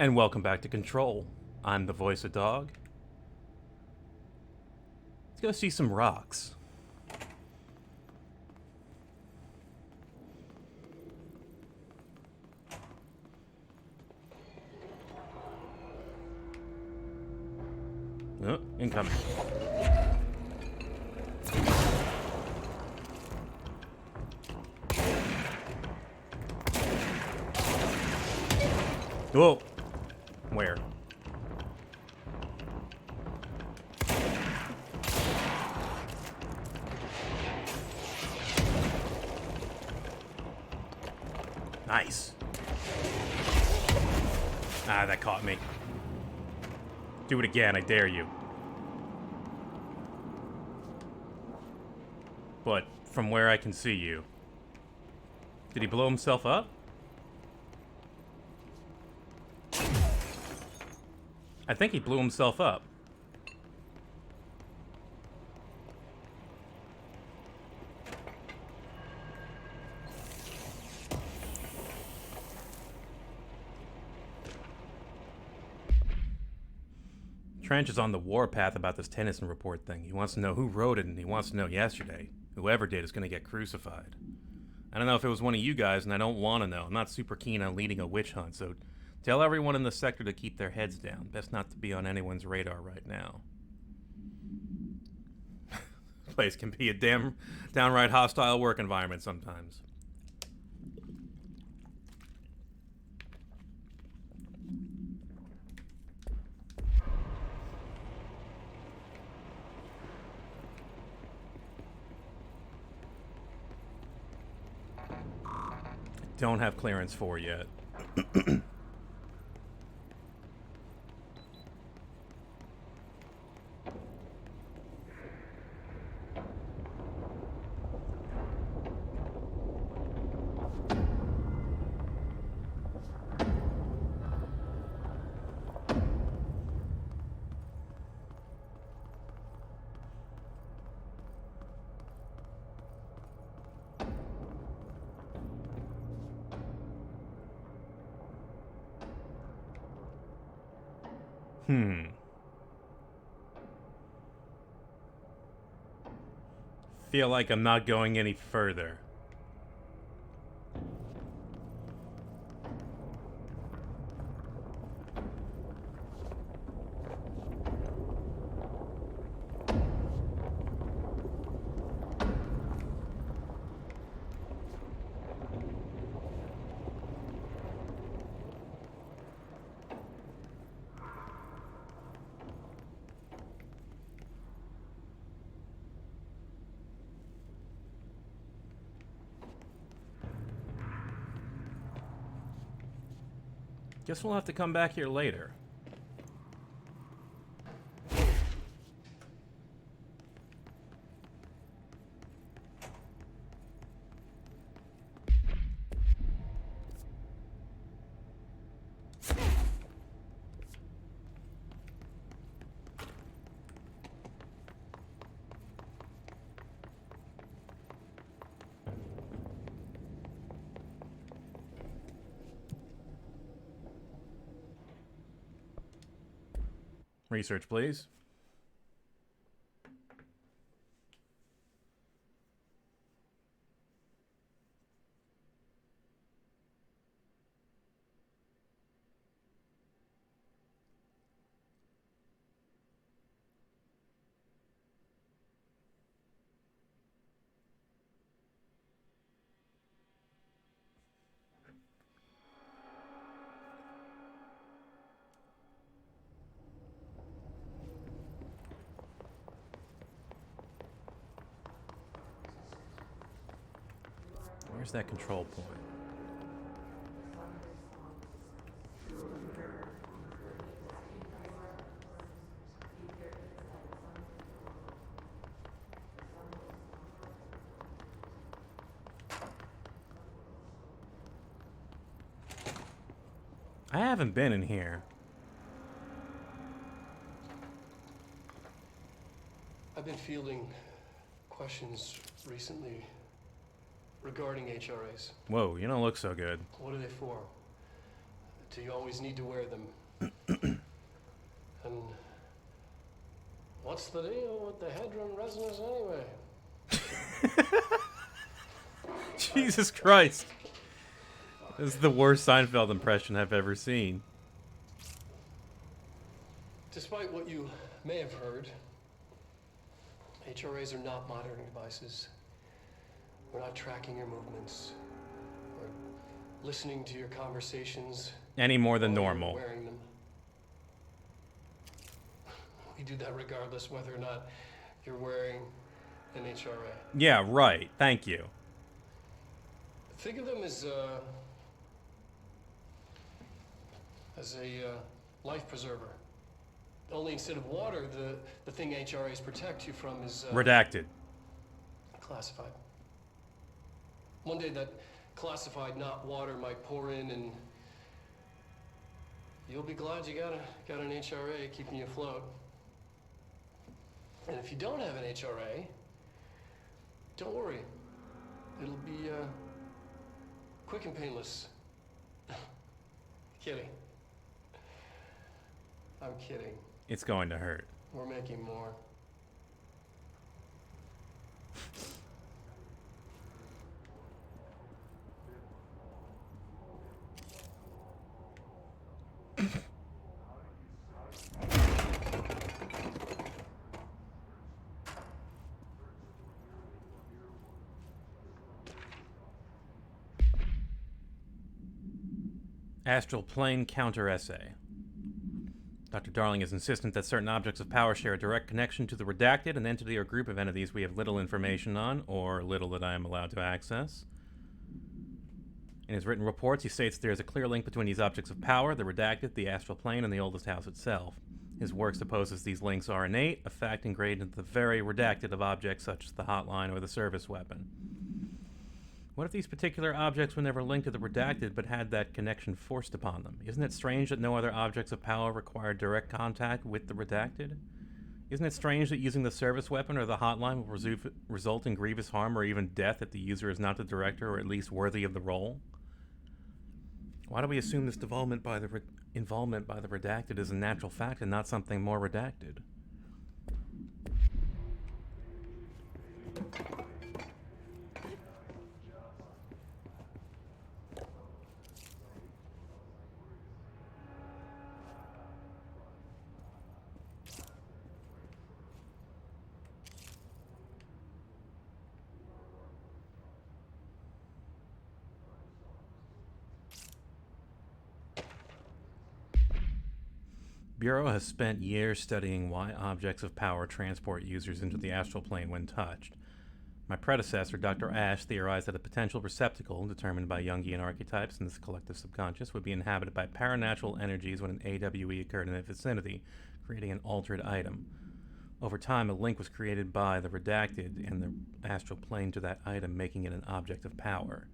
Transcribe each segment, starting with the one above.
And welcome back to Control. I'm the voice of Dog. Let's go see some rocks. Oh, incoming. Whoa. Where? Nice. Ah, that caught me. Do it again, I dare you. But from where I can see you. Did he blow himself up? I think he blew himself up. Trench is on the warpath about this Tennyson report thing. He wants to know who wrote it, and he wants to know yesterday. Whoever did is going to get crucified. I don't know if it was one of you guys, and I don't want to know. I'm not super keen on leading a witch hunt, so tell everyone in the sector to keep their heads down. Best not to be on anyone's radar right now. This place can be a downright hostile work environment sometimes. Don't have clearance for yet. Feel like I'm not going any further. Guess we'll have to come back here later. Research, please. Where's that control point? I haven't been in here. I've been fielding questions recently regarding HRAs. Whoa, you don't look so good. What are they for? Do you always need to wear them? And what's the deal with the Hedron resonance anyway? Jesus Christ. This is the worst Seinfeld impression I've ever seen. Despite what you may have heard, HRAs are not monitoring devices. We're not tracking your movements or listening to your conversations Any more than while you're normal. wearing them. We do that regardless whether or not you're wearing an HRA. Yeah, right. Thank you. Think of them as a life preserver. Only instead of water, the thing HRAs protect you from is Redacted. classified. One day that classified, not water, might pour in, and you'll be glad you got an HRA keeping you afloat. And if you don't have an HRA, don't worry. It'll be quick and painless. Kidding. I'm kidding. It's going to hurt. We're making more. Astral plane counter essay. Dr. Darling is insistent that certain objects of power share a direct connection to the redacted, an entity or group of entities we have little information on, or little that I am allowed to access. In his written reports, he states there is a clear link between these objects of power, the redacted, the astral plane, and the oldest house itself. His work supposes these links are innate, a fact ingrained into the very redacted of objects such as the hotline or the service weapon. What if these particular objects were never linked to the redacted but had that connection forced upon them? Isn't it strange that no other objects of power require direct contact with the redacted? Isn't it strange that using the service weapon or the hotline will result in grievous harm or even death if the user is not the director or at least worthy of the role? Why do we assume this involvement by the redacted is a natural fact and not something more redacted? Bureau has spent years studying why objects of power transport users into the astral plane when touched. My predecessor, Dr. Ash, theorized that a potential receptacle, determined by Jungian archetypes in this collective subconscious, would be inhabited by paranatural energies when an AWE occurred in the vicinity, creating an altered item. Over time, a link was created by the redacted and the astral plane to that item, making it an object of power.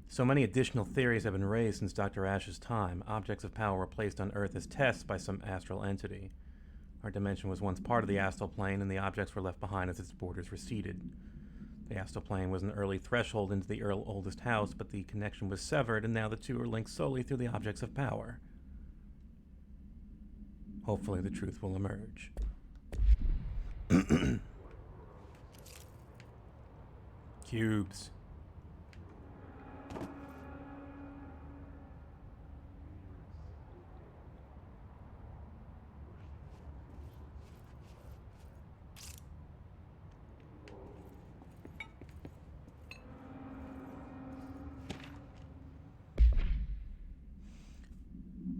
So many additional theories have been raised since Dr. Ash's time. Objects of power were placed on Earth as tests by some astral entity. Our dimension was once part of the astral plane, and the objects were left behind as its borders receded. The astral plane was an early threshold into the oldest house, but the connection was severed, and now the two are linked solely through the objects of power. Hopefully the truth will emerge. Cubes.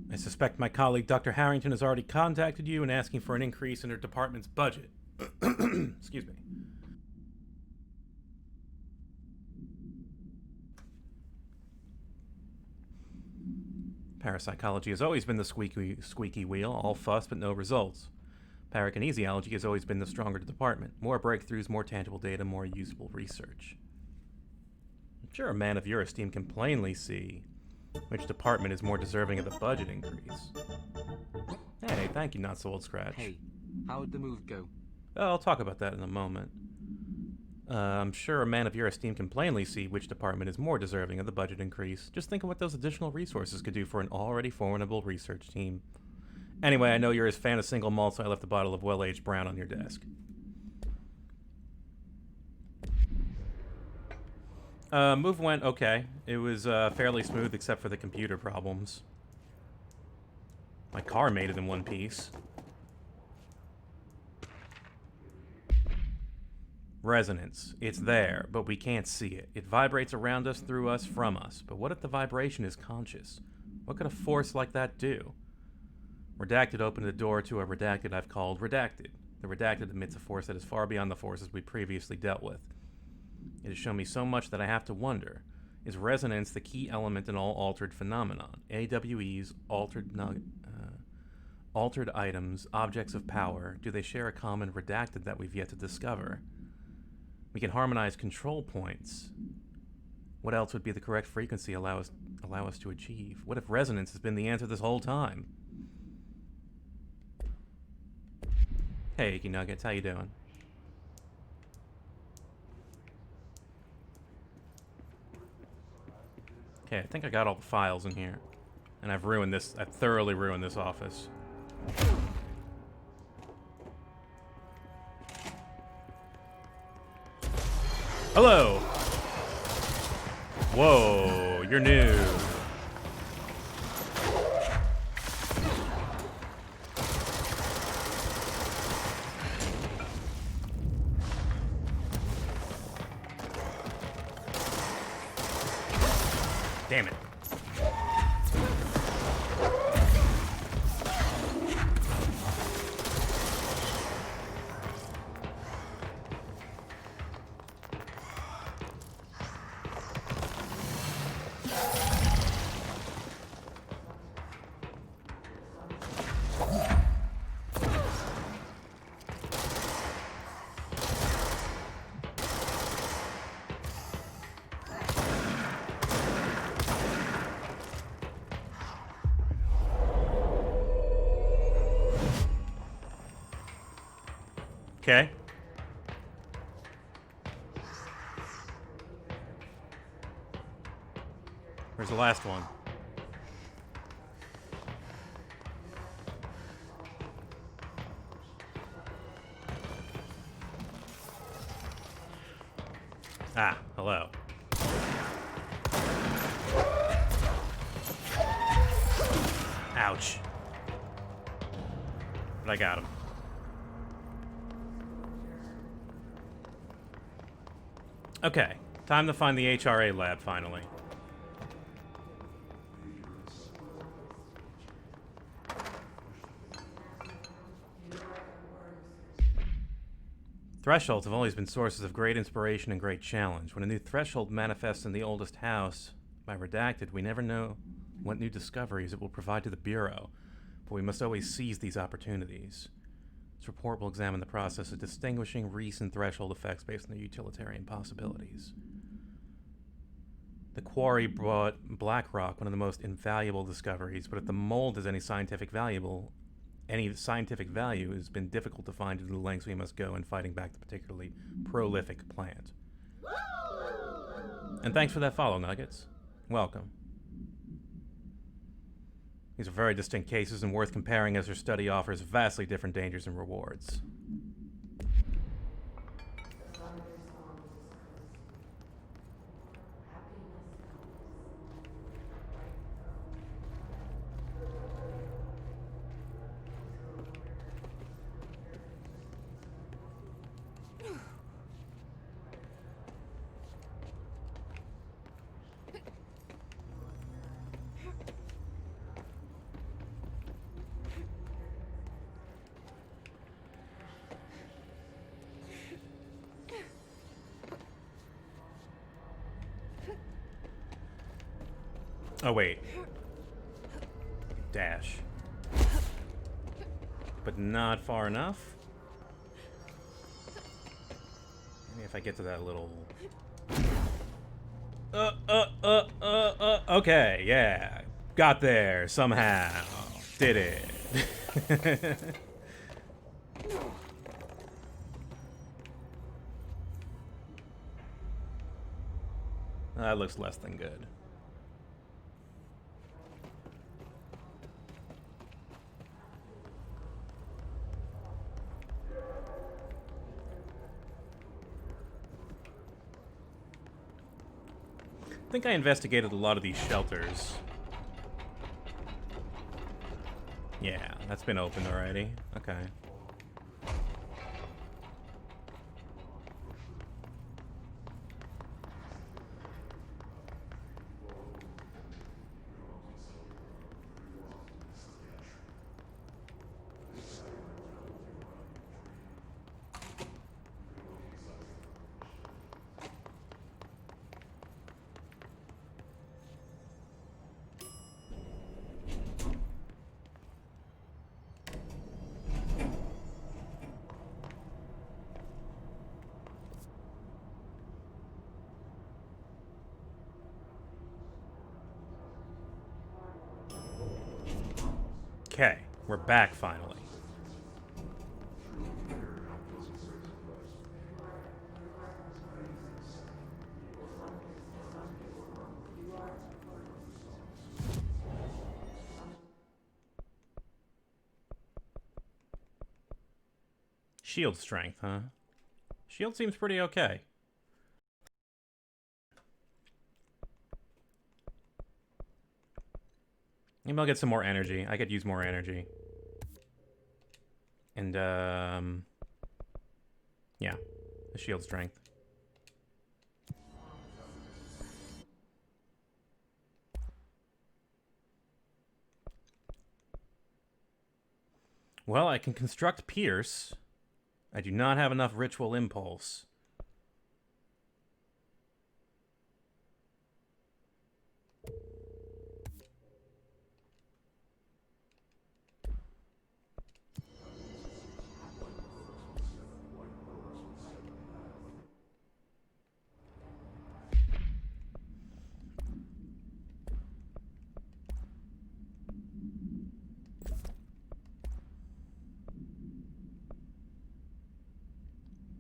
I suspect my colleague Dr. Harrington has already contacted you and asking for an increase in her department's budget. Excuse me. Parapsychology has always been the squeaky wheel, all fuss but no results. Parakinesiology has always been the stronger department. More breakthroughs, more tangible data, more useful research. I'm sure a man of your esteem can plainly see which department is more deserving of the budget increase. Hey, thank you, Not So Old Scratch. Hey, how'd the move go? Oh, I'll talk about that in a moment. I'm sure a man of your esteem can plainly see which department is more deserving of the budget increase. Just think of what those additional resources could do for an already formidable research team. Anyway, I know you're as fan of single malt, so I left a bottle of well-aged brown on your desk. Move went okay. It was fairly smooth except for the computer problems. My car made it in one piece. Resonance. It's there, but we can't see it. It vibrates around us, through us, from us. But what if the vibration is conscious? What could a force like that do? Redacted opened the door to a redacted I've called Redacted. The Redacted emits a force that is far beyond the forces we previously dealt with. It has shown me so much that I have to wonder, is resonance the key element in all altered phenomenon? AWEs, altered items, objects of power, do they share a common redacted that we've yet to discover? We can harmonize control points. What else would be the correct frequency allow us to achieve? What if resonance has been the answer this whole time? Hey, Icky Nuggets, how you doing? Okay, I think I got all the files in here. And I've thoroughly ruined this office. Hello! Whoa, you're new. Damn it. Okay. Where's the last one? Ah, hello. Ouch. But I got him. Okay, time to find the HRA lab, finally. Thresholds have always been sources of great inspiration and great challenge. When a new threshold manifests in the oldest house, by Redacted, we never know what new discoveries it will provide to the Bureau, but we must always seize these opportunities. This report will examine the process of distinguishing recent threshold effects based on their utilitarian possibilities. The quarry brought Blackrock one of the most invaluable discoveries, but if the mold has any scientific value, has been difficult to find due to the lengths we must go in fighting back the particularly prolific plant. And thanks for that follow, Nuggets. Welcome. These are very distinct cases and worth comparing as their study offers vastly different dangers and rewards. Oh, wait. Dash. But not far enough? Maybe if I get to that little... Okay, yeah. Got there, somehow. Did it. That looks less than good. I think I investigated a lot of these shelters. Yeah, that's been opened already. Okay. Okay, we're back finally. Shield strength, huh? Shield seems pretty okay. Maybe I'll get some more energy. I could use more energy. And, yeah, the shield strength. Well, I can construct Pierce. I do not have enough Ritual Impulse.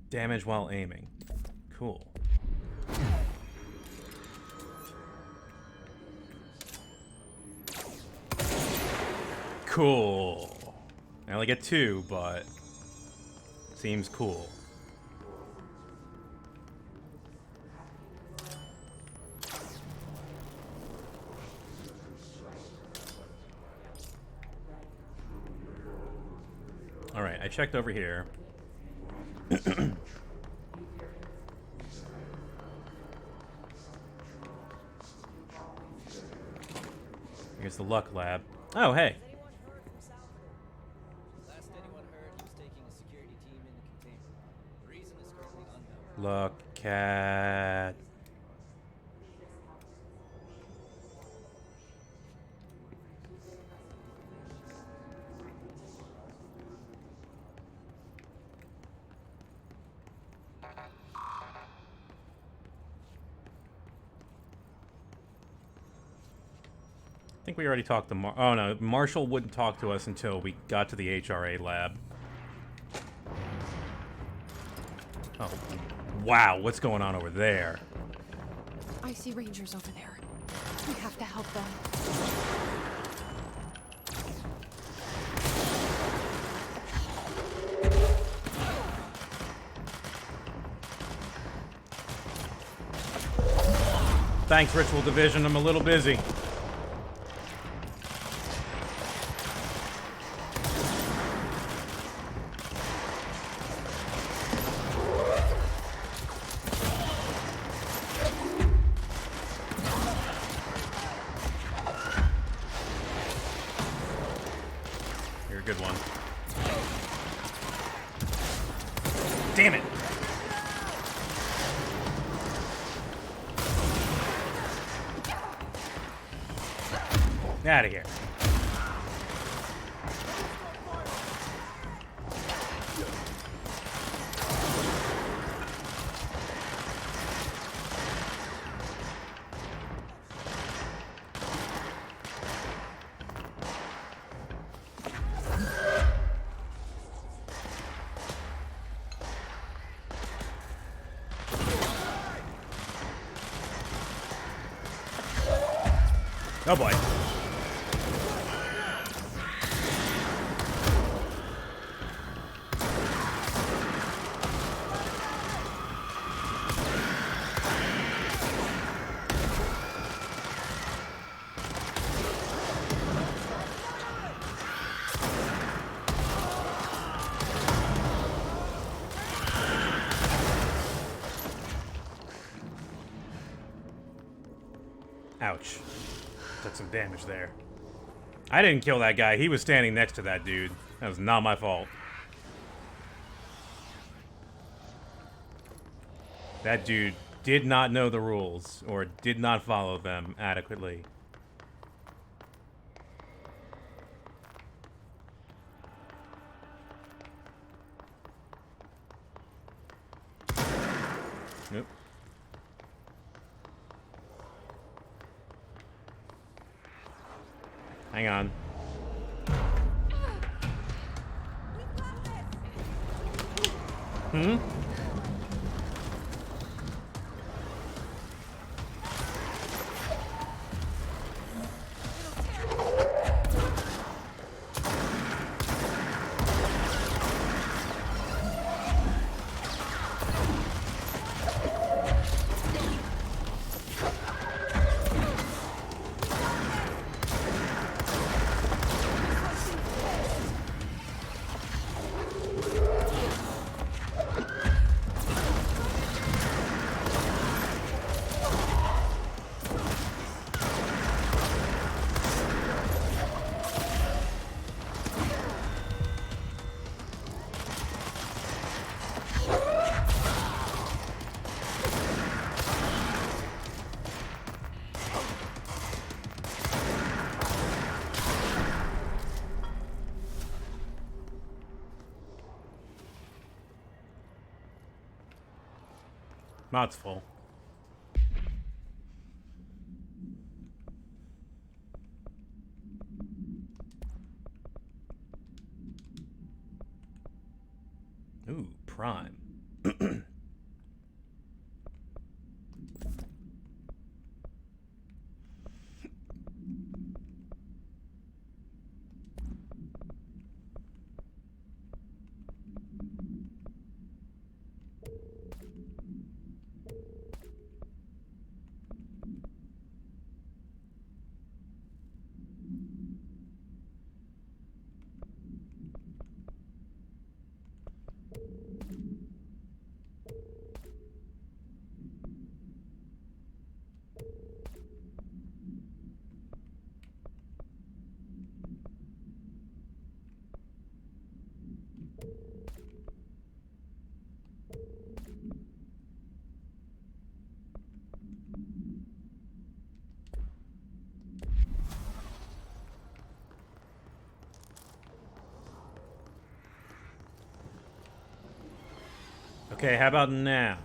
Damage while aiming. Cool. Cool. I only get 2, but seems cool. All right, I checked over here. Here's the luck lab. Oh, hey. Last anyone heard, he was taking a security team into containment. The reason is currently unknown. Look at... I think we already talked to oh no, Marshall wouldn't talk to us until we got to the HRA lab. Oh, wow, what's going on over there? I see Rangers over there. We have to help them. Thanks, Ritual Division, I'm a little busy. Good one. Damn it! Out of here. Oh boy. Ouch. Took some damage there. I didn't kill that guy. He was standing next to that dude. That was not my fault. That dude did not know the rules or did not follow them adequately. Nope. Hang on. Hmm? Mod's full. Ooh, Prime. Okay, how about now?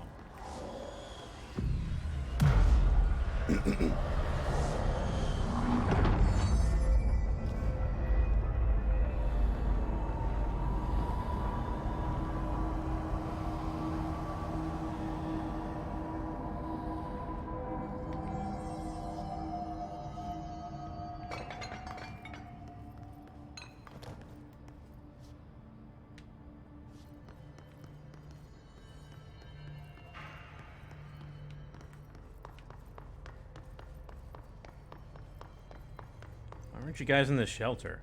Why aren't you guys in the shelter?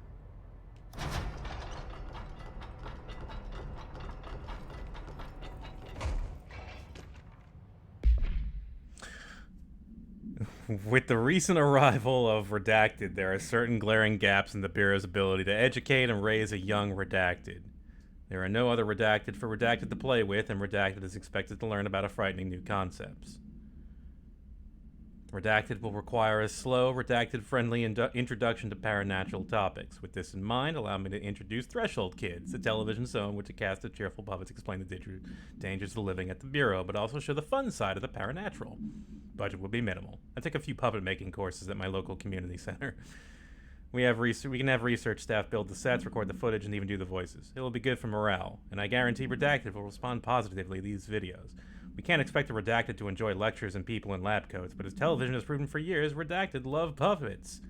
With the recent arrival of Redacted, there are certain glaring gaps in the Bureau's ability to educate and raise a young Redacted. There are no other Redacted for Redacted to play with, and Redacted is expected to learn about a frightening new concepts. Redacted will require a slow, Redacted-friendly introduction to paranatural topics. With this in mind, allow me to introduce Threshold Kids, a television show in which a cast of cheerful puppets explain the dangers of living at the Bureau, but also show the fun side of the paranatural. Budget will be minimal. I take a few puppet-making courses at my local community center. We can have research staff build the sets, record the footage, and even do the voices. It will be good for morale, and I guarantee Redacted will respond positively to these videos. We can't expect the Redacted to enjoy lectures and people in lab coats, but as television has proven for years, Redacted love puppets.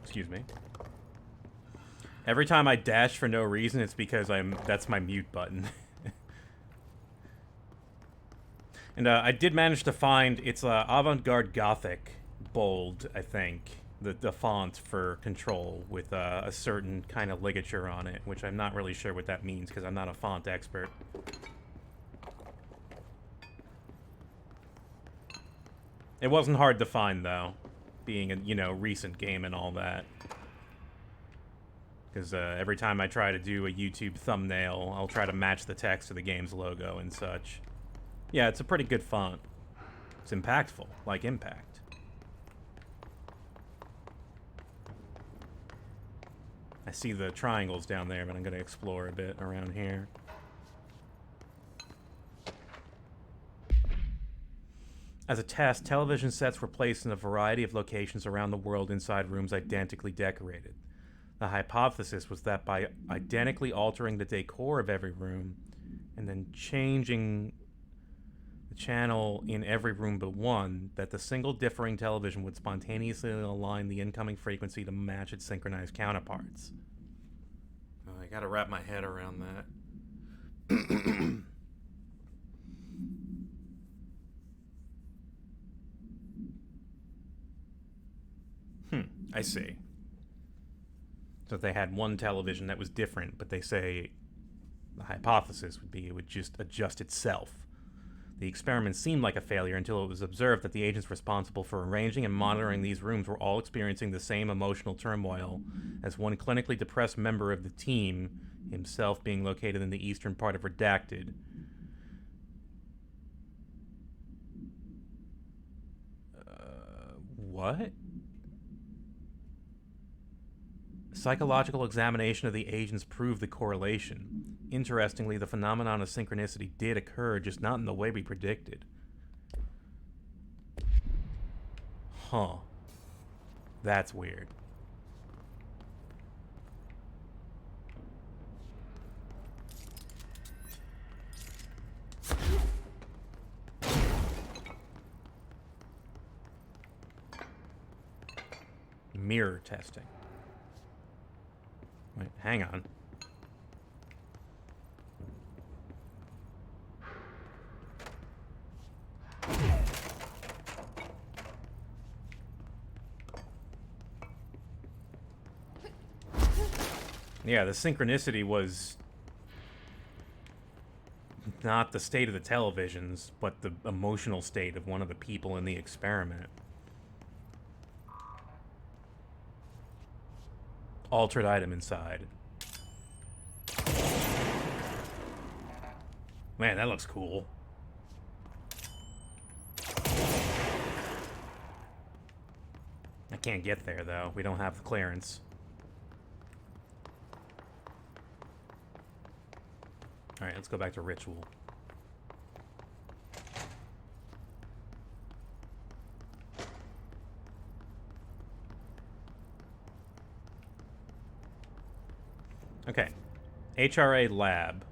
Excuse me. Every time I dash for no reason, it's because that's my mute button. And I did manage to find, it's avant-garde Gothic bold, I think, the font for Control with a certain kind of ligature on it, which I'm not really sure what that means because I'm not a font expert. It wasn't hard to find, though, being a, you know, recent game and all that. Because every time I try to do a YouTube thumbnail, I'll try to match the text to the game's logo and such. Yeah, it's a pretty good font. It's impactful, like Impact. I see the triangles down there, but I'm going to explore a bit around here. As a test, television sets were placed in a variety of locations around the world inside rooms identically decorated. The hypothesis was that by identically altering the decor of every room and then changing the channel in every room but one, that the single differing television would spontaneously align the incoming frequency to match its synchronized counterparts. Oh, I gotta wrap my head around that. I see. So if they had one television that was different, but they say the hypothesis would be it would just adjust itself. The experiment seemed like a failure until it was observed that the agents responsible for arranging and monitoring these rooms were all experiencing the same emotional turmoil as one clinically depressed member of the team, himself being located in the eastern part of Redacted. What? Psychological examination of the agents proved the correlation. Interestingly, the phenomenon of synchronicity did occur, just not in the way we predicted. Huh. That's weird. Mirror testing. Wait, hang on. Yeah, the synchronicity was not the state of the televisions, but the emotional state of one of the people in the experiment. Altered item inside. Man, that looks cool. I can't get there, though. We don't have the clearance. Alright, let's go back to Ritual. Okay. HRA Lab.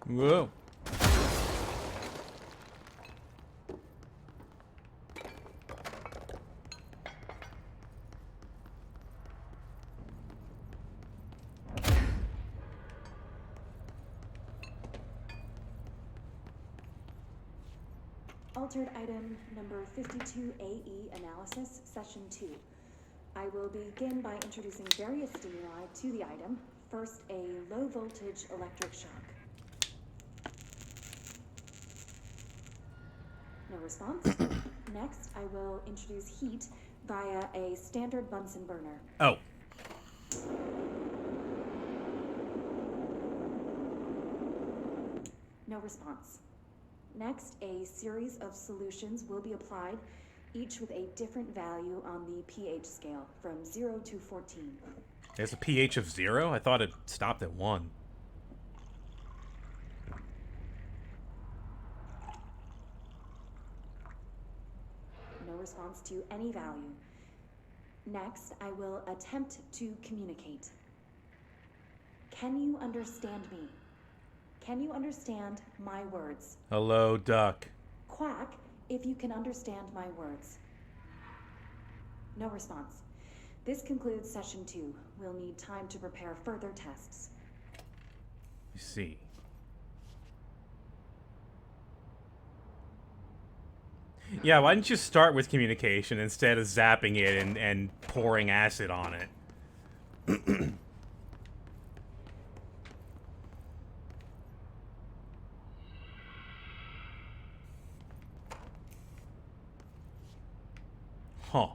Whoa. Altered item number 52AE analysis, session 2. I will begin by introducing various stimuli to the item. First, a low voltage electric shock. No response. Next, I will introduce heat via a standard Bunsen burner. Oh. No response. Next, a series of solutions will be applied, each with a different value on the pH scale, from 0 to 14. There's a pH of 0? I thought it stopped at 1. No response to any value. Next, I will attempt to communicate. Can you understand me? Can you understand my words? Hello, duck. Quack if you can understand my words. No response. This concludes session 2. We'll need time to prepare further tests. I see. Yeah, why didn't you start with communication instead of zapping it and pouring acid on it? Huh.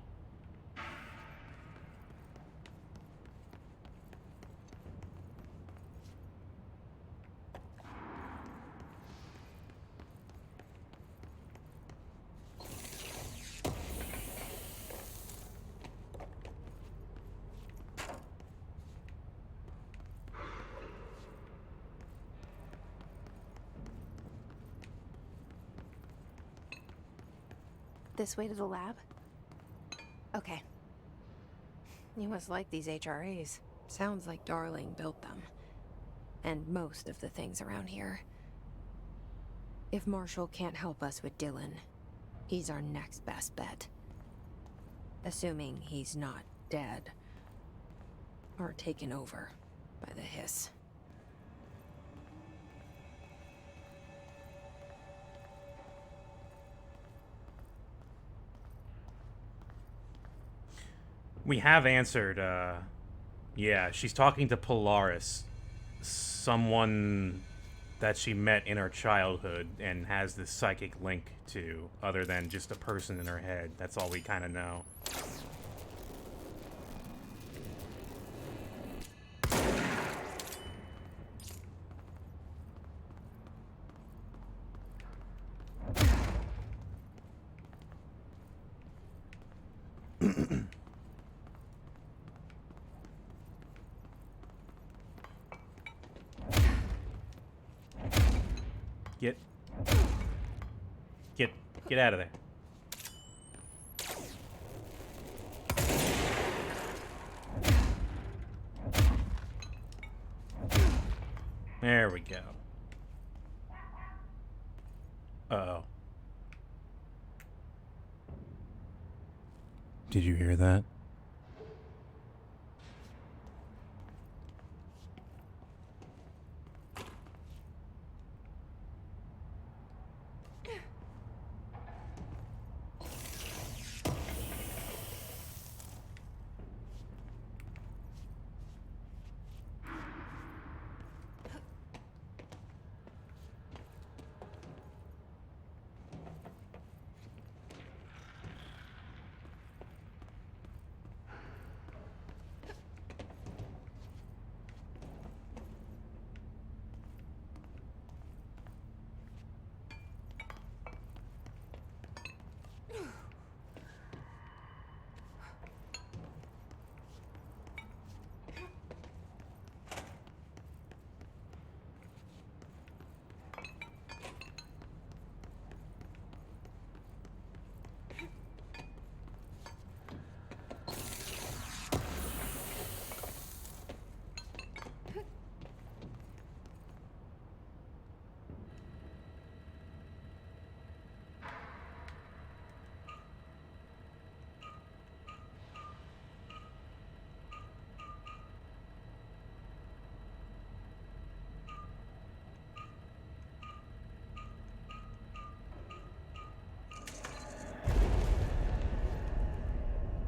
This way to the lab? Okay. You must like these HRAs. Sounds like Darling built them. And most of the things around here. If Marshall can't help us with Dylan, he's our next best bet. Assuming he's not dead. Or taken over by the hiss. We have answered, yeah, she's talking to Polaris. Someone that she met in her childhood and has this psychic link to, other than just a person in her head. That's all we kind of know. Get out of there. There we go. Uh-oh. Did you hear that?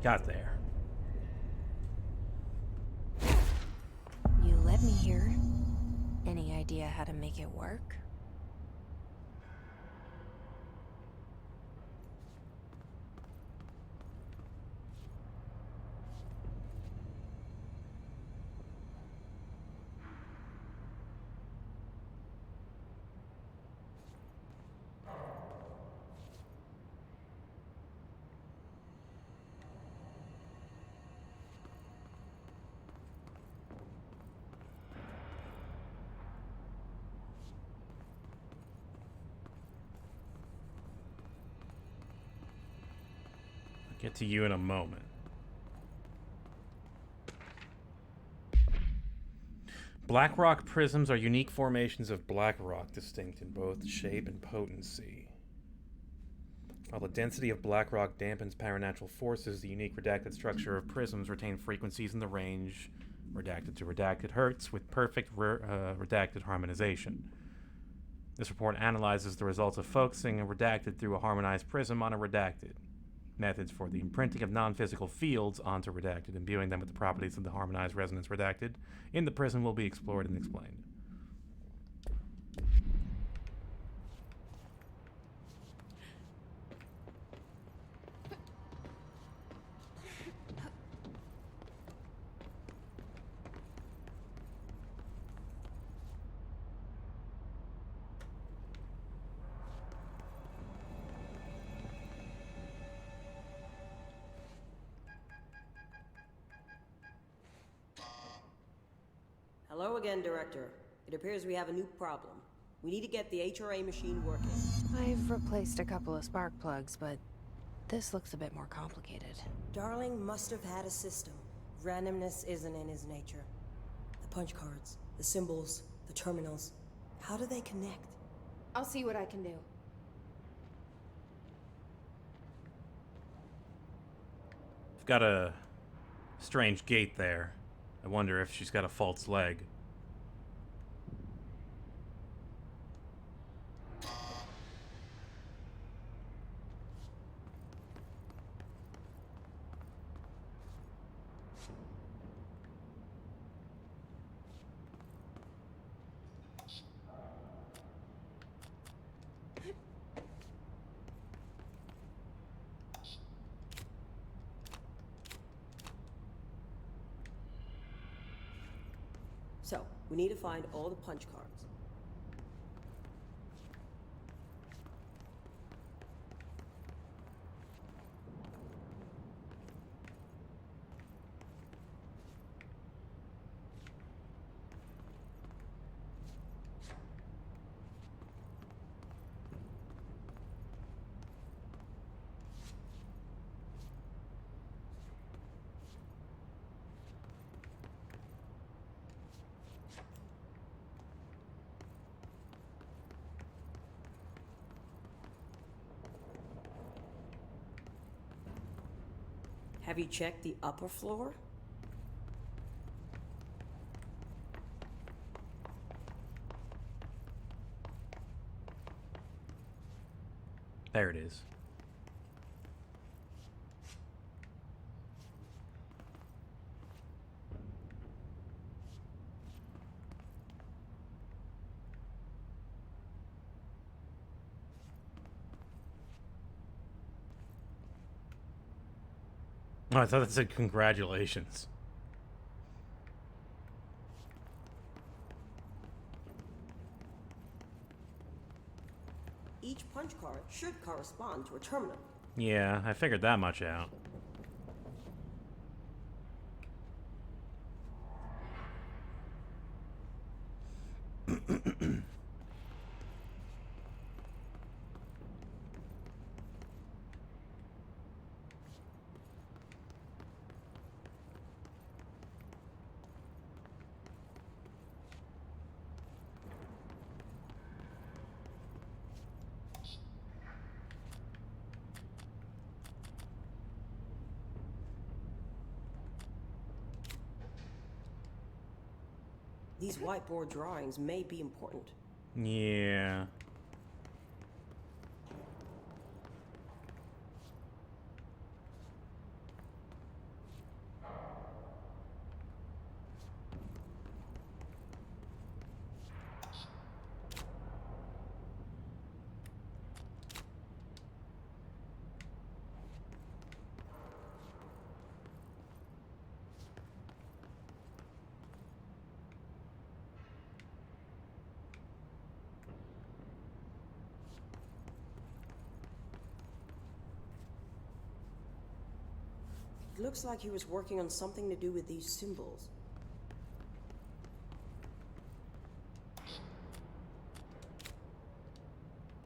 Got there. You let me here. Any idea how to make it work? I'll get to you in a moment. Black rock prisms are unique formations of black rock, distinct in both shape and potency. While the density of black rock dampens paranatural forces, the unique redacted structure of prisms retain frequencies in the range redacted to redacted hertz with perfect redacted harmonization. This report analyzes the results of focusing a redacted through a harmonized prism on a redacted. Methods for the imprinting of non-physical fields onto redacted, imbuing them with the properties of the harmonized resonance redacted in the prism will be explored and explained. Hello again, Director. It appears we have a new problem. We need to get the HRA machine working. I've replaced a couple of spark plugs, but this looks a bit more complicated. Darling must have had a system. Randomness isn't in his nature. The punch cards, the symbols, the terminals. How do they connect? I'll see what I can do. I've got a strange gate there. I wonder if she's got a false leg. So, we need to find all the punch cards. Have you checked the upper floor? There it is. Oh, I thought that said congratulations. Each punch card should correspond to a terminal. Yeah, I figured that much out. These whiteboard drawings may be important. Yeah. It looks like he was working on something to do with these symbols.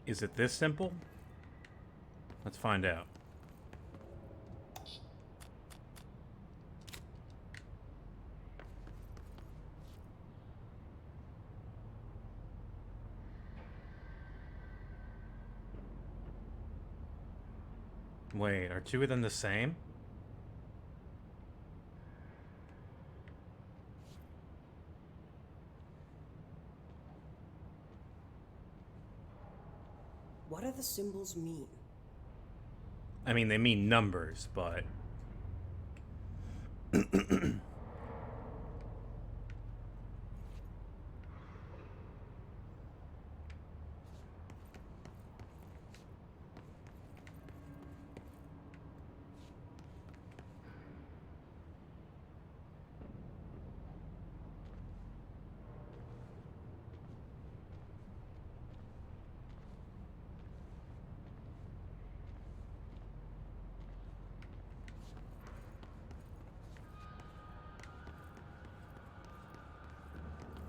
Is it this simple? Let's find out. Wait, are two of them the same? What do the symbols mean? I mean, they mean numbers, but...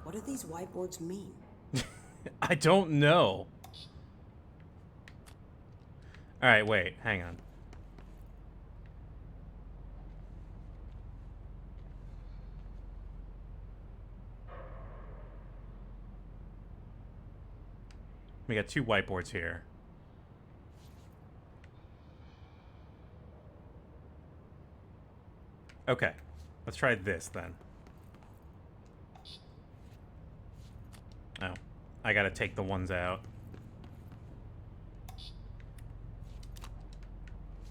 What do these whiteboards mean? I don't know. Alright, wait, hang on. We got two whiteboards here. Okay, let's try this then. Oh, I gotta take the ones out.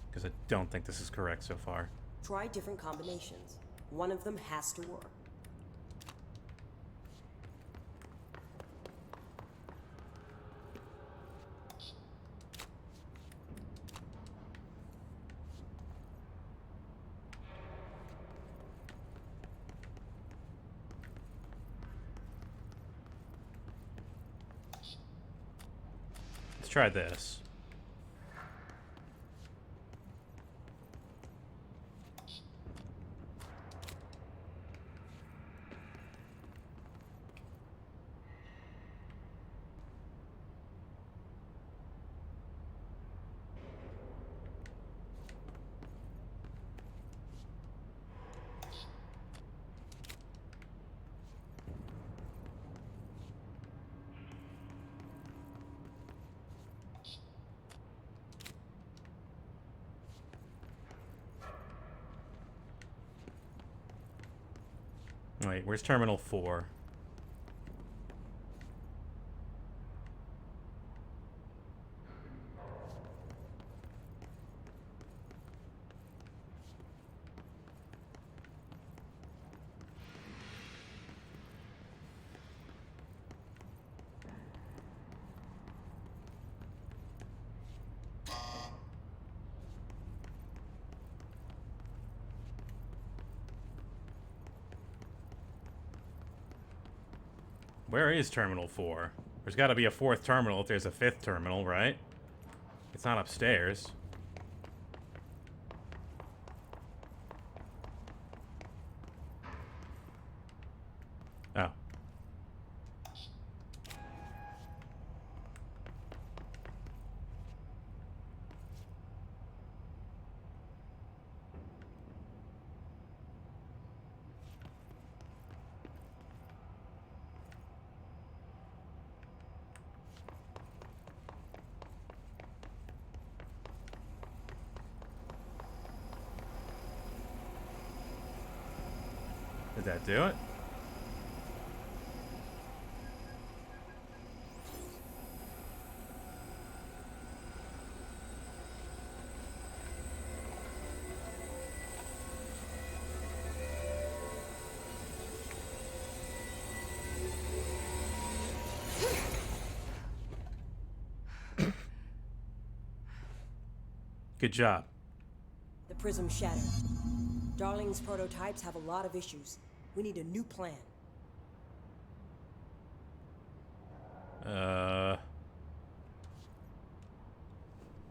Because I don't think this is correct so far. Try different combinations. One of them has to work. Let's try this. Wait, where's Terminal 4? Where is Terminal 4? There's got to be a fourth terminal if there's a fifth terminal, right? It's not upstairs. Oh. Did that do it? Good job. The prism shattered. Darling's prototypes have a lot of issues. We need a new plan.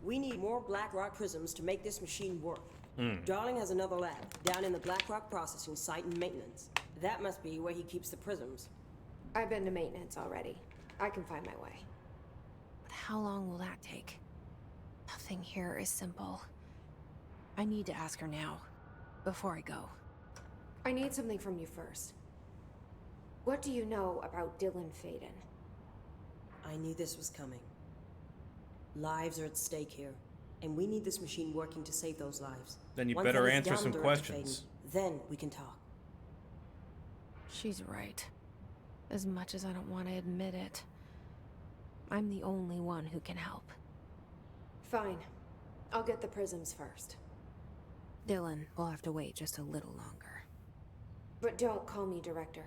We need more black rock prisms to make this machine work. Darling has another lab, down in the Blackrock processing site in maintenance. That must be where he keeps the prisms. I've been to maintenance already. I can find my way. But how long will that take? Nothing here is simple. I need to ask her now, before I go. I need something from you first. What do you know about Dylan Faden? I knew this was coming. Lives are at stake here, and we need this machine working to save those lives. Then you Once better that is answer down, some Director questions. Faden, then we can talk. She's right. As much as I don't want to admit it, I'm the only one who can help. Fine. I'll get the prisms first. Dylan will have to wait just a little longer. But don't call me Director.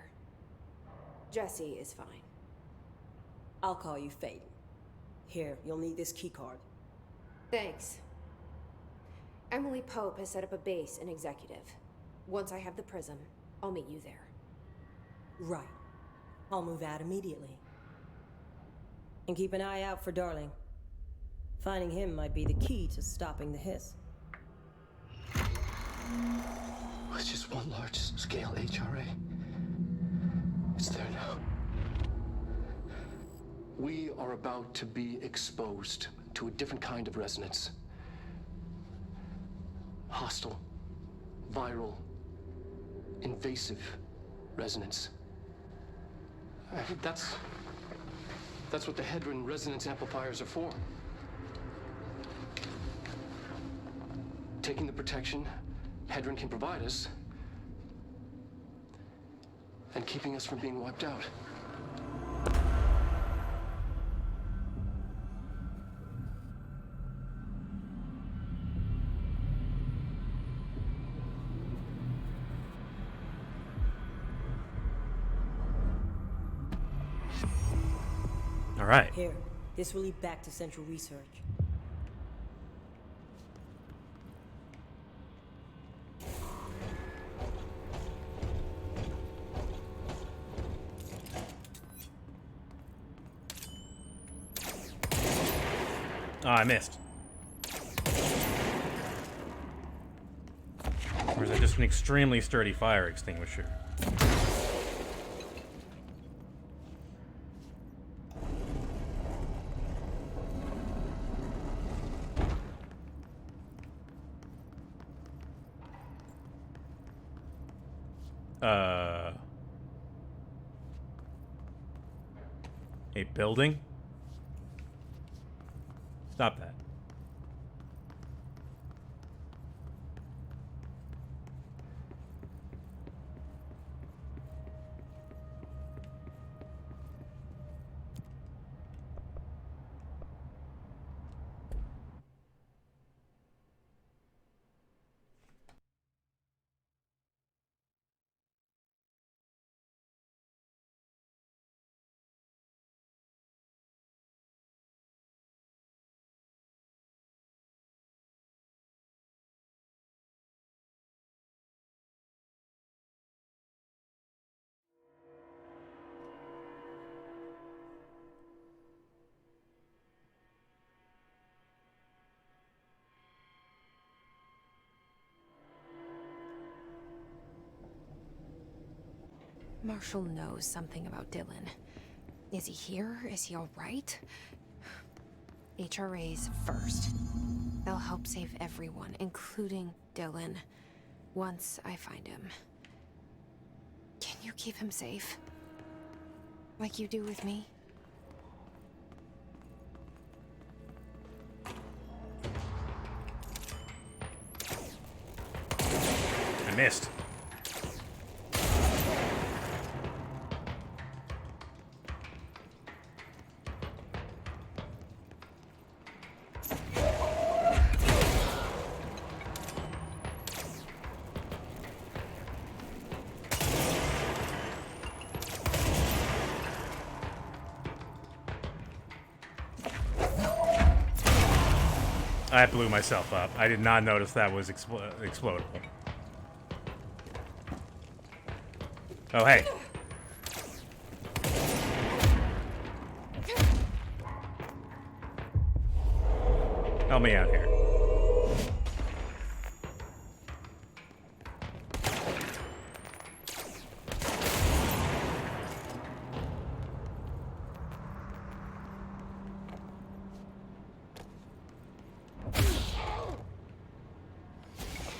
Jesse is fine. I'll call you Faden. Here, you'll need this keycard. Thanks. Emily Pope has set up a base in Executive. Once I have the prism, I'll meet you there. Right. I'll move out immediately. And keep an eye out for Darling. Finding him might be the key to stopping the hiss. It's just one large-scale HRA. It's there now. We are about to be exposed to a different kind of resonance. Hostile, viral, invasive resonance. I think that's what the Hedron resonance amplifiers are for. Taking the protection Hedron can provide us and keeping us from being wiped out. All right. Here, this will lead back to Central Research. Oh, I missed. Or is that just an extremely sturdy fire extinguisher? A building? Stop that. Marshall knows something about Dylan. Is he here? Is he all right? HRAs first. They'll help save everyone, including Dylan, once I find him. Can you keep him safe? Like you do with me? I missed. I blew myself up. I did not notice that was explodable. Oh, hey. Help me out here.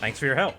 Thanks for your help.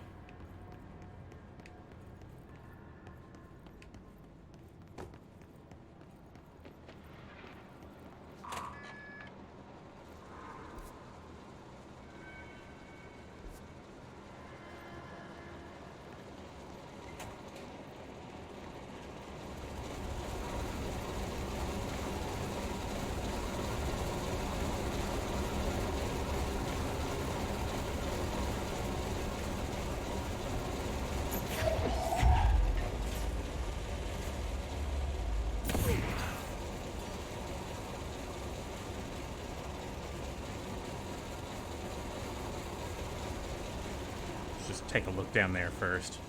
Just take a look down there first.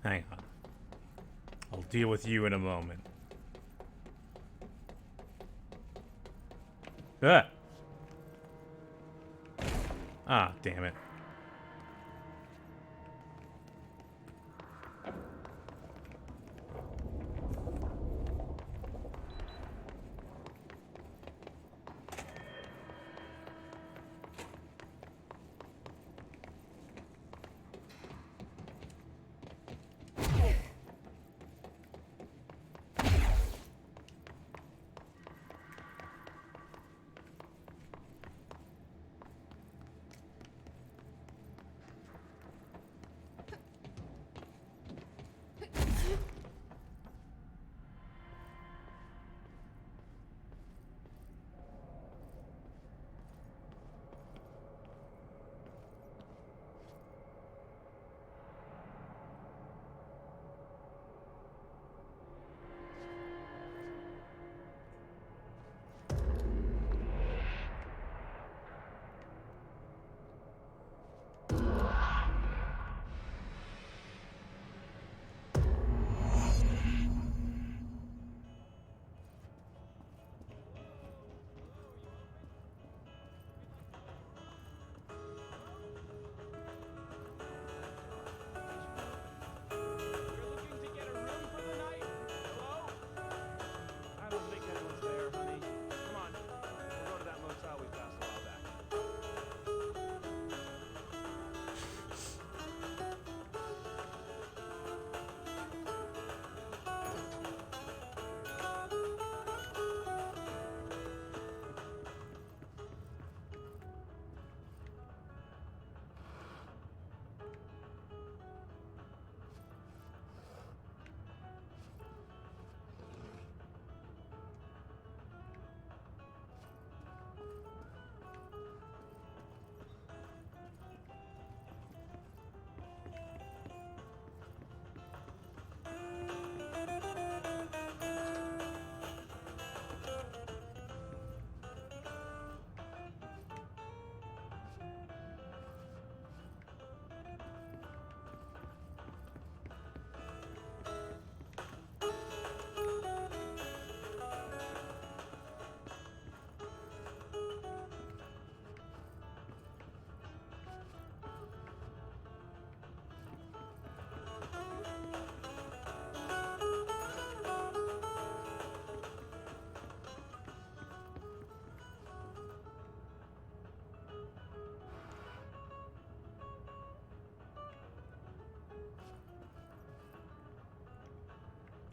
Hang on. I'll deal with you in a moment. Ah! Ah, damn it.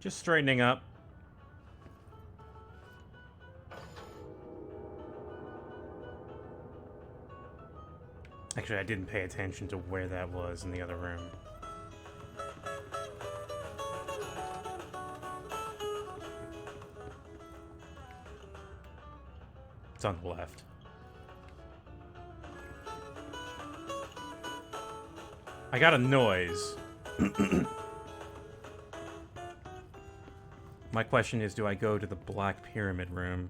Just straightening up. Actually, I didn't pay attention to where that was in the other room. It's on the left. I got a noise. My question is, do I go to the Black Pyramid room?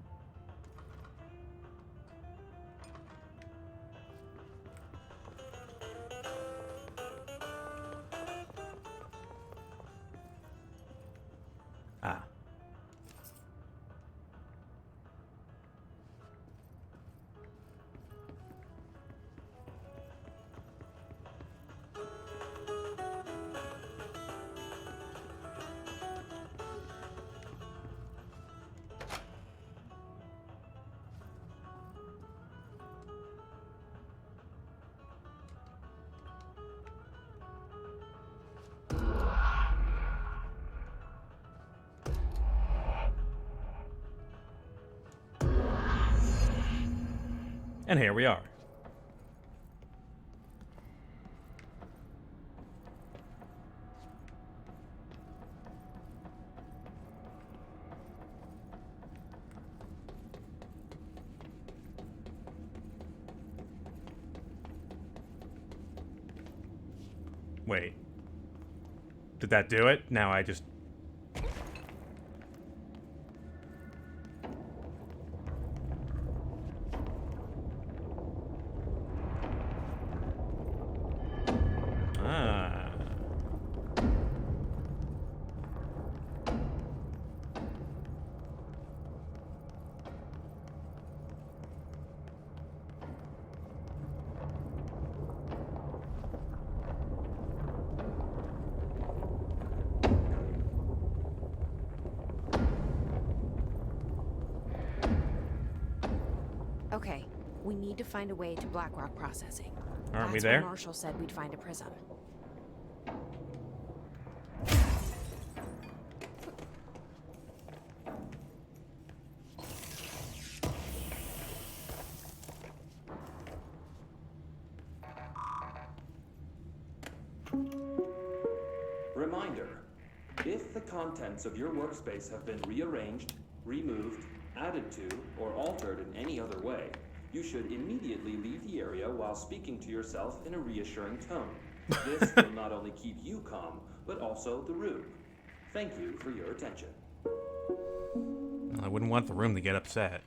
Ah. And here we are. Wait. Did that do it? Now I just... Ah. Okay, we need to find a way to Blackrock processing. Aren't we That's there? where Marshall said we'd find a prism. Reminder, if the contents of your workspace have been rearranged, removed, added to, or altered in any other way, you should immediately leave the area while speaking to yourself in a reassuring tone. This will not only keep you calm, but also the room. Thank you for your attention. I wouldn't want the room to get upset.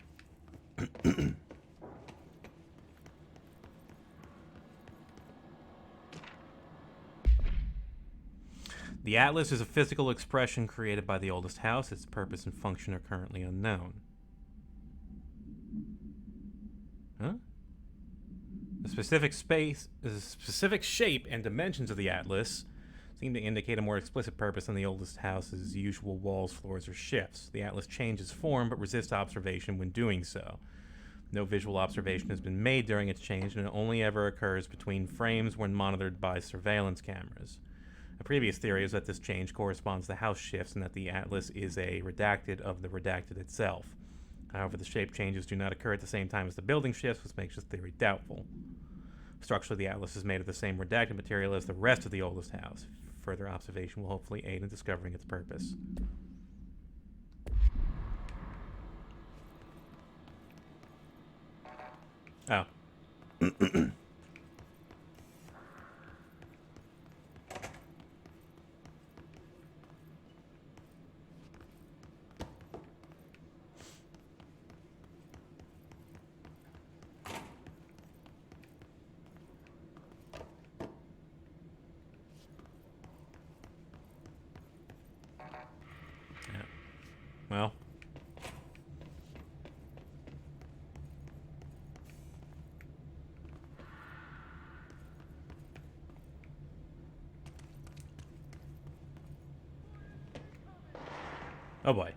The Atlas is a physical expression created by the oldest house. Its purpose and function are currently unknown. Huh? The specific shape and dimensions of the Atlas seem to indicate a more explicit purpose than the oldest house's usual walls, floors, or shifts. The Atlas changes form but resists observation when doing so. No visual observation has been made during its change, and it only ever occurs between frames when monitored by surveillance cameras. A previous theory is that this change corresponds to house shifts and that the Atlas is a redacted of the redacted itself. However, the shape changes do not occur at the same time as the building shifts, which makes this theory doubtful. Structurally, the Atlas is made of the same redacted material as the rest of the oldest house. Further observation will hopefully aid in discovering its purpose. Oh. Well. Oh boy.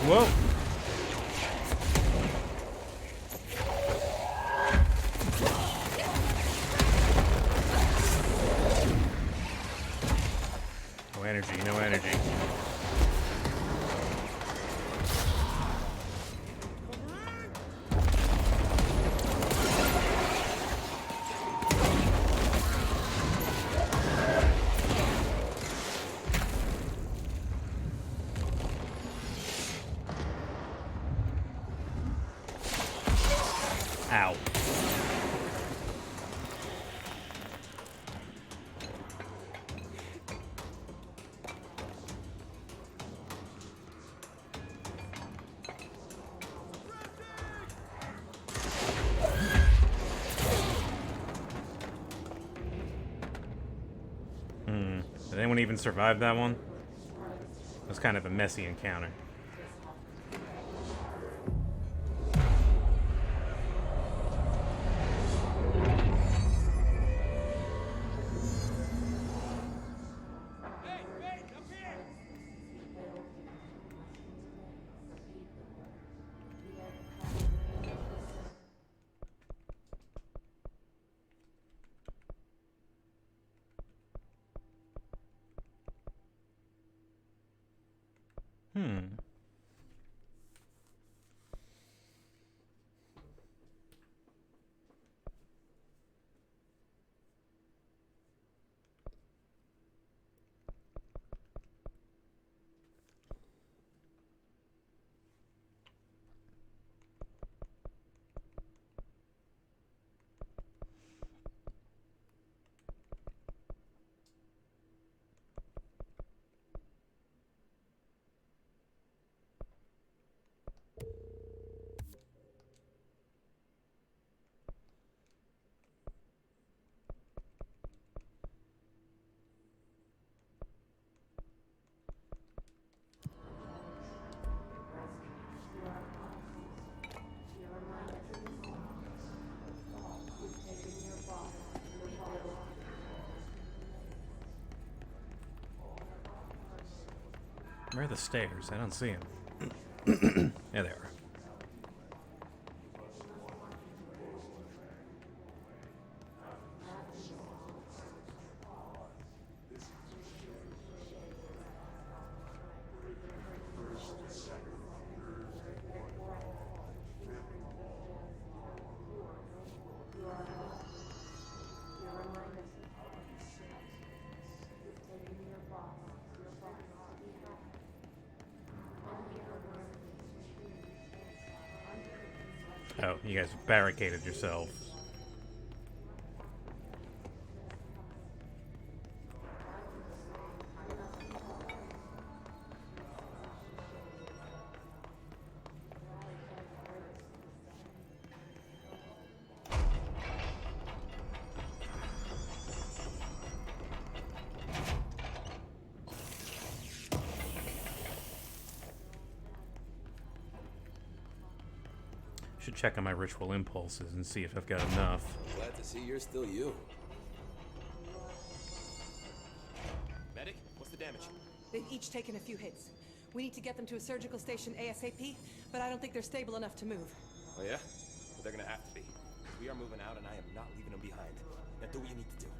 Whoa! No energy, no energy. Ow. Did anyone even survive that one? It was kind of a messy encounter. Where are the stairs? I don't see them. There they are. Oh, you guys barricaded yourselves. Should check on my ritual impulses and see if I've got enough. Glad to see you're still you. Medic, what's the damage? They've each taken a few hits. We need to get them to a surgical station ASAP, but I don't think they're stable enough to move. Oh yeah? Well, they're gonna have to be. We are moving out and I am not leaving them behind. Now do what you need to do.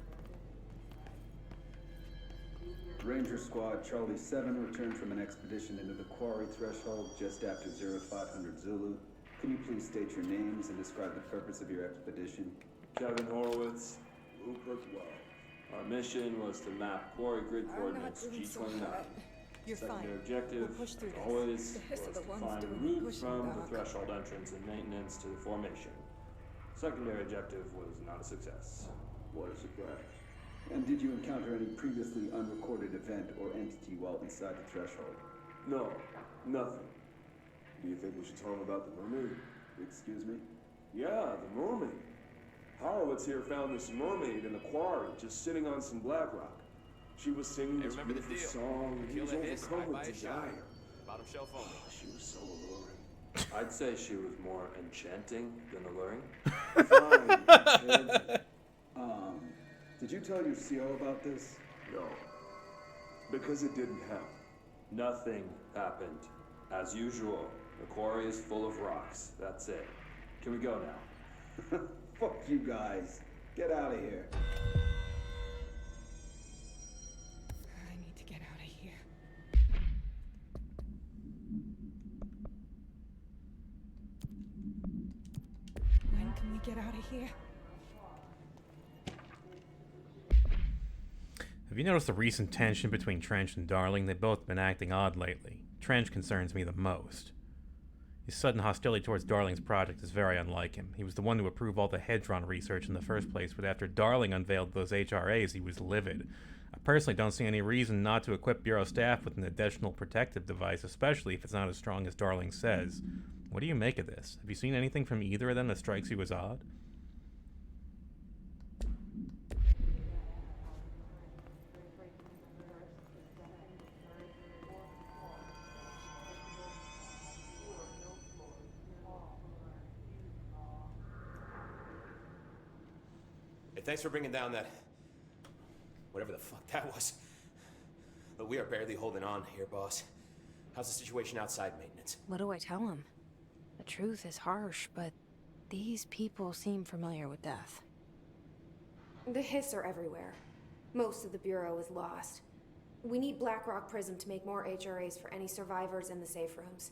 Ranger Squad Charlie 7 returned from an expedition into the quarry threshold just after 0500 Zulu. Can you please state your names and describe the purpose of your expedition? Kevin Horowitz, Rupert Well. Our mission was to map quarry grid coordinates G29. You're Secondary fine. objective, We'll push through as this. always, The rest was of the to ones find a doing route pushing from the back. threshold entrance and maintenance to the formation. Secondary objective was not a success. What a surprise. And did you encounter any previously unrecorded event or entity while inside the threshold? No, nothing. Do you think we should tell him about the mermaid? Excuse me? Yeah, the mermaid. Horowitz here found this mermaid in the quarry, just sitting on some black rock. She was singing this remember the beautiful deal. song, and he Kill was a hiss, overcome buy with a shot. desire. Bottom shelf only. She was so alluring. I'd say she was more enchanting than alluring. Fine, kid. Did you tell your CO about this? No. Because it didn't happen. Nothing happened. As usual, the quarry is full of rocks. That's it. Can we go now? Fuck you guys. Get out of here. I need to get out of here. When can we get out of here? Have you noticed the recent tension between Trench and Darling? They've both been acting odd lately. Trench concerns me the most. His sudden hostility towards Darling's project is very unlike him. He was the one to approve all the Hedron research in the first place, but after Darling unveiled those HRAs, he was livid. I personally don't see any reason not to equip Bureau staff with an additional protective device, especially if it's not as strong as Darling says. What do you make of this? Have you seen anything from either of them that strikes you as odd? Hey, thanks for bringing down that... whatever the fuck that was. But we are barely holding on here, boss. How's the situation outside maintenance? What do I tell him? The truth is harsh, but these people seem familiar with death. The Hiss are everywhere. Most of the Bureau is lost. We need Blackrock Prism to make more HRAs for any survivors in the safe rooms.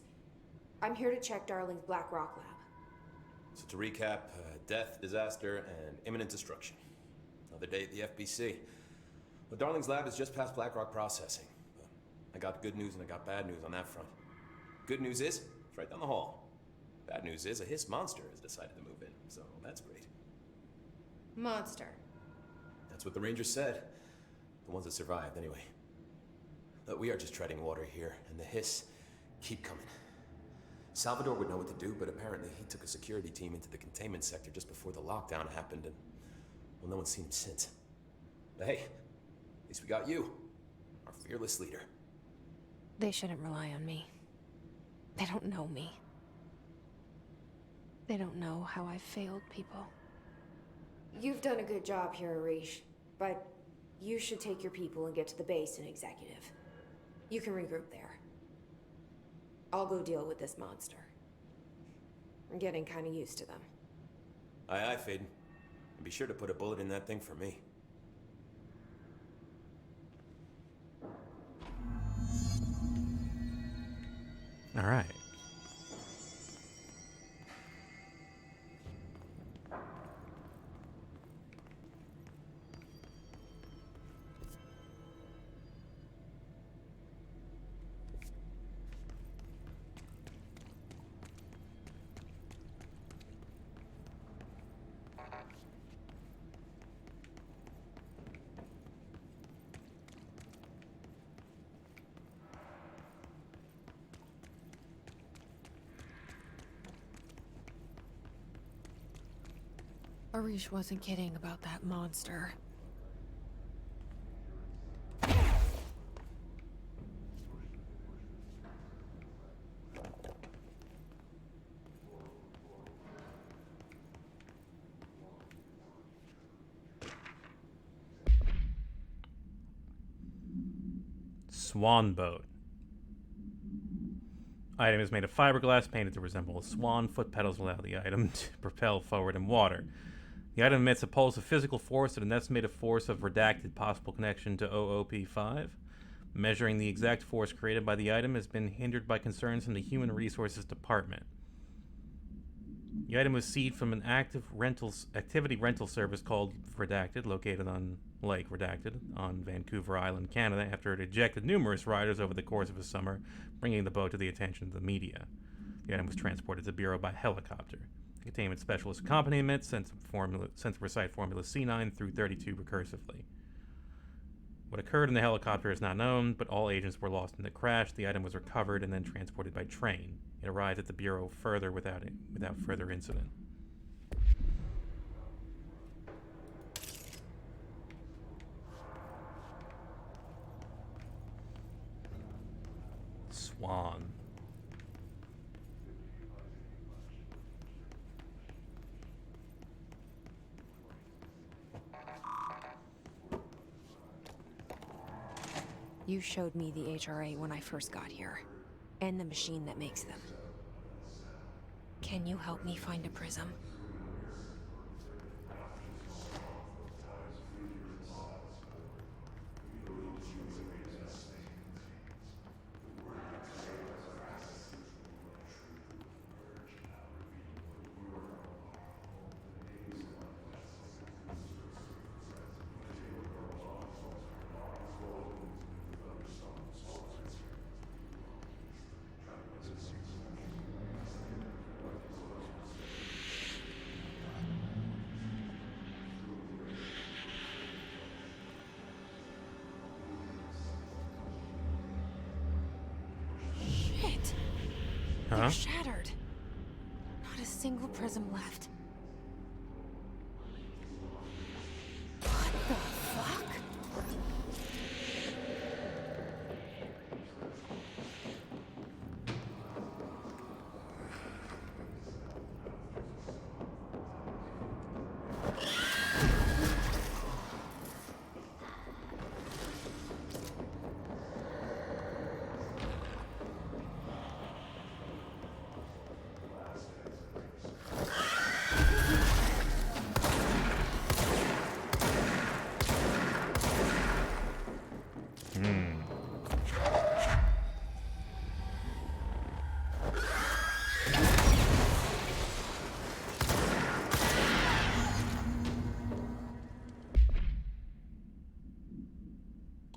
I'm here to check Darling's Blackrock lab. So to recap, death, disaster, and imminent destruction. Another day at the FBC. Well, Darling's lab is just past Blackrock processing. But I got good news and I got bad news on that front. Good news is, it's right down the hall. Bad news is, a Hiss monster has decided to move in, so that's great. Monster. That's what the Rangers said. The ones that survived, anyway. But we are just treading water here, and the Hiss keep coming. Salvador would know what to do, but apparently he took a security team into the containment sector just before the lockdown happened, and, well, no one's seen him since. But hey, at least we got you, our fearless leader. They shouldn't rely on me. They don't know me. They don't know how I've failed people. You've done a good job here, Arish, but you should take your people and get to the base in Executive. You can regroup there. I'll go deal with this monster. I'm getting kind of used to them. Aye, aye, Faden. And be sure to put a bullet in that thing for me. All right. Arish wasn't kidding about that monster. Swan boat. Item is made of fiberglass painted to resemble a swan. Foot pedals allow the item to propel forward in water. The item emits a pulse of physical force at an estimated force of redacted possible connection to OOP5. Measuring the exact force created by the item has been hindered by concerns from the Human Resources Department. The item was seized from an activity rental service called Redacted, located on Lake Redacted on Vancouver Island, Canada, after it ejected numerous riders over the course of a summer, bringing the boat to the attention of the media. The item was transported to the Bureau by helicopter. The containment specialist accompaniment sent to recite Formula C9 through 32 recursively. What occurred in the helicopter is not known, but all agents were lost in the crash. The item was recovered and then transported by train. It arrived at the Bureau without further incident. Swan. You showed me the HRA when I first got here. and the machine that makes them. Can you help me find a prism? Huh? They're shattered. Not a single prism left. What the fuck?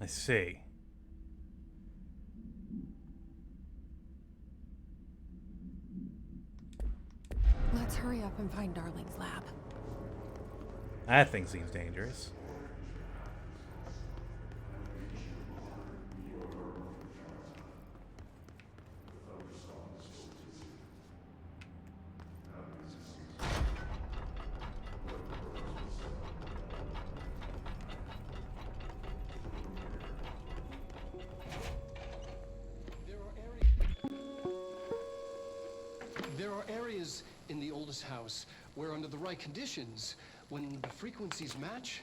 I see. Let's hurry up and find Darling's lab. That thing seems dangerous. There are areas in the oldest house where, under the right conditions, when the frequencies match,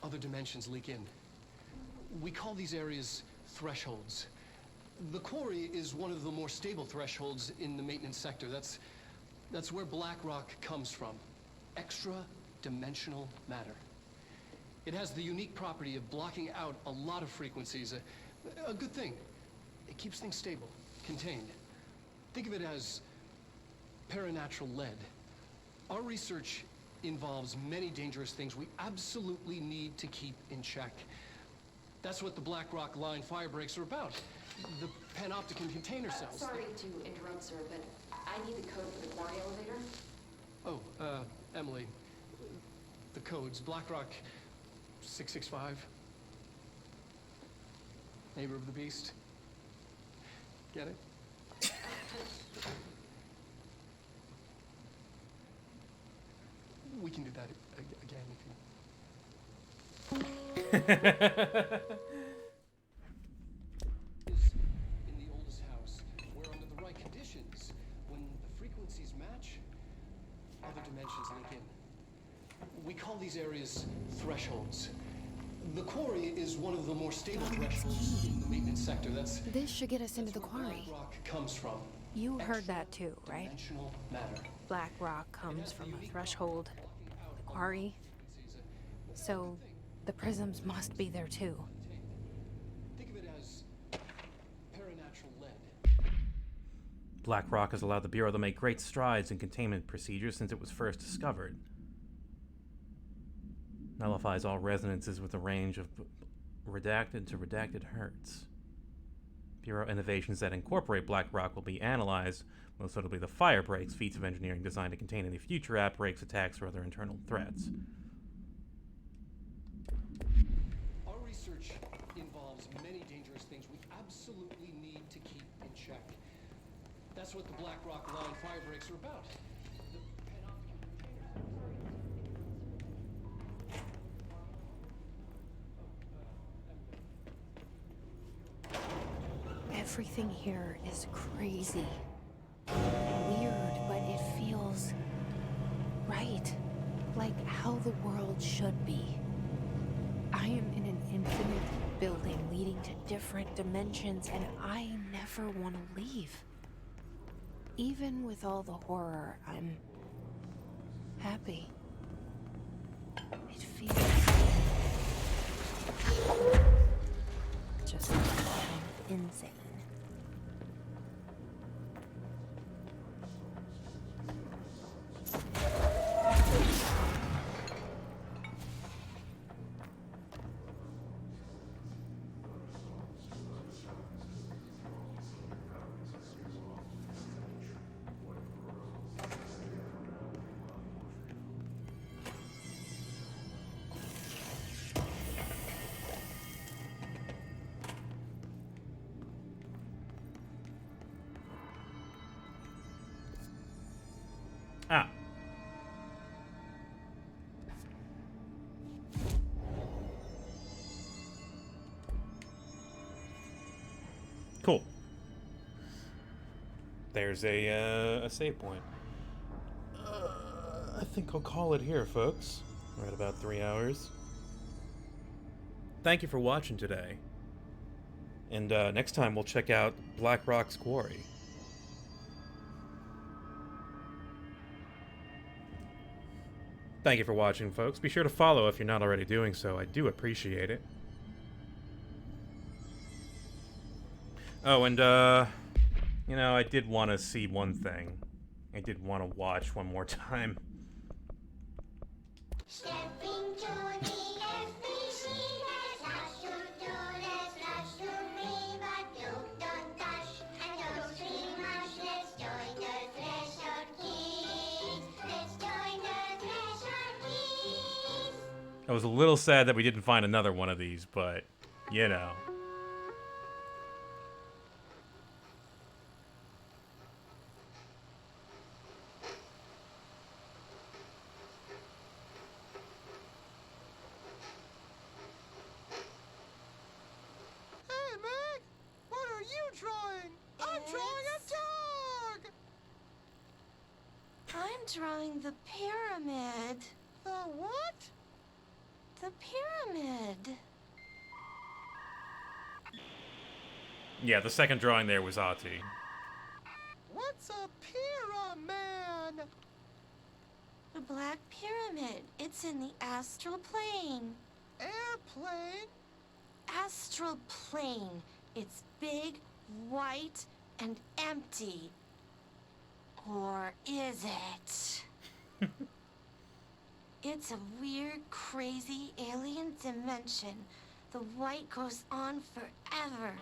other dimensions leak in. We call these areas thresholds. The quarry is one of the more stable thresholds in the maintenance sector. That's where black rock comes from. Extra-dimensional matter. It has the unique property of blocking out a lot of frequencies. A good thing. It keeps things stable, contained. Think of it as paranatural lead. Our research involves many dangerous things we absolutely need to keep in check. That's what the Black Rock Line fire breaks are about. The panopticon container cells. Sorry to interrupt, sir, but I need the code for the quarry elevator. Oh, Emily. The codes. Black Rock 665. Neighbor of the Beast. Get it? We can do that again if you... In the oldest house, where under the right conditions, when the frequencies match, other dimensions link in. We call these areas thresholds. The quarry is one of the more stable thresholds in the maintenance sector. This should get us into the quarry. Black rock comes from. You heard that too, right? Dimensional matter. Black rock comes from a threshold. The quarry. So, the prisms must be there too. Think of it as paranatural lead. Black rock has allowed the Bureau to make great strides in containment procedures since it was first discovered. Nullifies all resonances with a range of redacted to redacted hertz. Bureau innovations that incorporate black rock will be analyzed, most notably the fire breaks, feats of engineering designed to contain any future outbreaks, attacks, or other internal threats. Our research involves many dangerous things we absolutely need to keep in check. That's what the Black Rock Line fire breaks are about. The panopticon containers. Everything here is crazy. Weird, but it feels right. Like how the world should be. I am in an infinite building leading leading to different dimensions, and I never want to leave. Even with all the horror, I'm happy. It feels just like I'm insane. Ah. Cool. There's a save point. I think I'll call it here, folks. We're at about 3 hours. Thank you for watching today. And next time we'll check out Black Rock's Quarry. Thank you for watching, folks. Be sure to follow if you're not already doing so. I do appreciate it. Oh, and, you know, I did want to see one thing. I did want to watch one more time. Stepping to the FBC, there's lots to do, there's lots to be, but you don't dash and don't scream much. Let's join the Threshold Kids. Let's join the Threshold Kids. I was a little sad that we didn't find another one of these, but, you know. I'm drawing the pyramid. The what? The pyramid. Yeah, the second drawing there was Ahti. What's a pyramid? The Black Pyramid. It's in the astral plane. Airplane? Astral plane. It's big, white, and empty. Or is it? It's a weird, crazy alien dimension. The white goes on forever.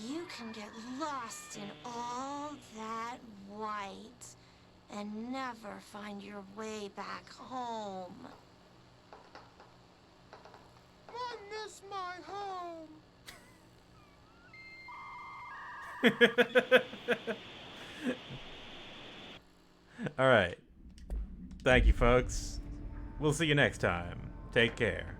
You can get lost in all that white and never find your way back home. I miss my home. Alright. Thank you, folks. We'll see you next time. Take care.